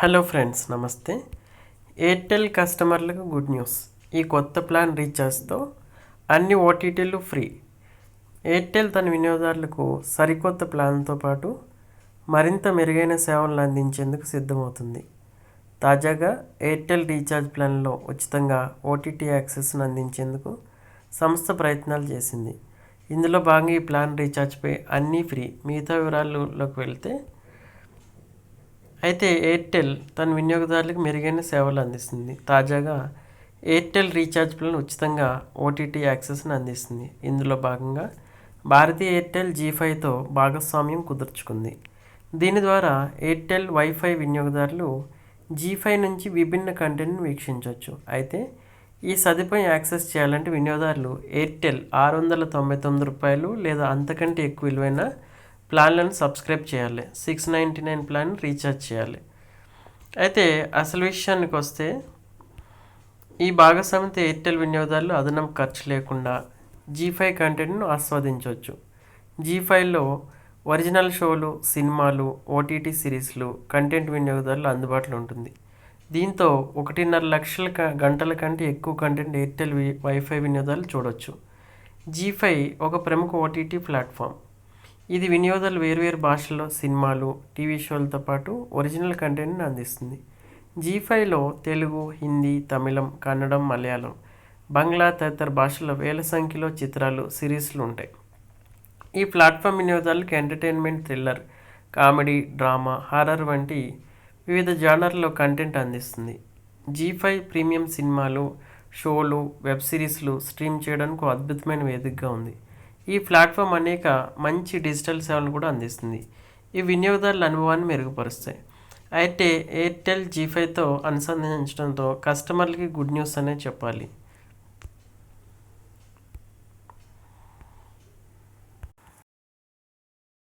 Hello friends, నమస్తే. Airtel కస్టమర్లకు good news. ఈ కొత్త ప్లాన్ రీఛార్జ్తో అన్ని ఓటీటీలు ఫ్రీ. ఎయిర్టెల్ తన వినియోగదారులకు సరికొత్త ప్లాన్తో పాటు మరింత మెరుగైన సేవలను అందించేందుకు సిద్ధమవుతుంది. తాజాగా ఎయిర్టెల్ రీఛార్జ్ ప్లాన్లో ఉచితంగా ఓటీటీ యాక్సెస్ను అందించేందుకు సంస్థ ప్రయత్నాలు చేసింది. ఇందులో భాగంగా ఈ ప్లాన్ రీఛార్జ్పై అన్నీ ఫ్రీ. మిగతా వివరాల్లోకి వెళ్తే, అయితే ఎయిర్టెల్ తన వినియోగదారులకు మెరుగైన సేవలు అందిస్తుంది. తాజాగా ఎయిర్టెల్ రీఛార్జ్ ప్లాన్ ఉచితంగా ఓటీటీ యాక్సెస్ను అందిస్తుంది. ఇందులో భాగంగా భారతీయ ఎయిర్టెల్ G5తో భాగస్వామ్యం కుదుర్చుకుంది. దీని ద్వారా ఎయిర్టెల్ వైఫై వినియోగదారులు G5 నుంచి విభిన్న కంటెంట్ను వీక్షించవచ్చు. అయితే ఈ సదుపాయం యాక్సెస్ చేయాలంటే వినియోగదారులు ఎయిర్టెల్ రూ. 699 లేదా అంతకంటే ఎక్కువ విలువైన ప్లాన్లను సబ్స్క్రైబ్ చేయాలి. 699 ప్లాన్ రీఛార్జ్ చేయాలి. అయితే అసలు విషయానికి వస్తే, ఈ భాగస్వామ్యంతో ఎయిర్టెల్ వినియోగదారులు అదనపు ఖర్చు లేకుండా G5 కంటెంట్ను ఆస్వాదించవచ్చు. G5లో ఒరిజినల్ షోలు, సినిమాలు, ఓటీటీ సిరీస్లు కంటెంట్ వినియోగదారులు అందుబాటులో ఉంటుంది. దీంతో 1.5 లక్షల గంటల కంటే ఎక్కువ కంటెంట్ ఎయిర్టెల్ వైఫై వినియోగదారులు చూడవచ్చు. G5 ఒక ప్రముఖ ఓటీటీ ప్లాట్ఫామ్. ఇది వినియోగదారులు వేర్వేరు భాషల్లో సినిమాలు, టీవీ షోలతో పాటు ఒరిజినల్ కంటెంట్ని అందిస్తుంది. G5లో తెలుగు, హిందీ, తమిళం, కన్నడం, మలయాళం, బంగ్లా తదితర భాషల్లో వేల సంఖ్యలో చిత్రాలు, సిరీస్లు ఉంటాయి. ఈ ప్లాట్ఫామ్ వినియోగదారులకు entertainment, thriller, comedy, drama, horror వంటి వివిధ జానర్లలో కంటెంట్ అందిస్తుంది. G5 ప్రీమియం సినిమాలు, షోలు, వెబ్ సిరీస్లు స్ట్రీమ్ చేయడానికి ఒక అద్భుతమైన వేదికగా ఉంది. ఈ ప్లాట్ఫామ్ అనేక మంచి డిజిటల్ సేవలను కూడా అందిస్తుంది. ఈ వినియోగదారుల అనుభవాన్ని మెరుగుపరుస్తాయి. అయితే ఎయిర్టెల్ G5తో అనుసంధానించడంతో కస్టమర్లకి గుడ్ న్యూస్ అనే చెప్పాలి.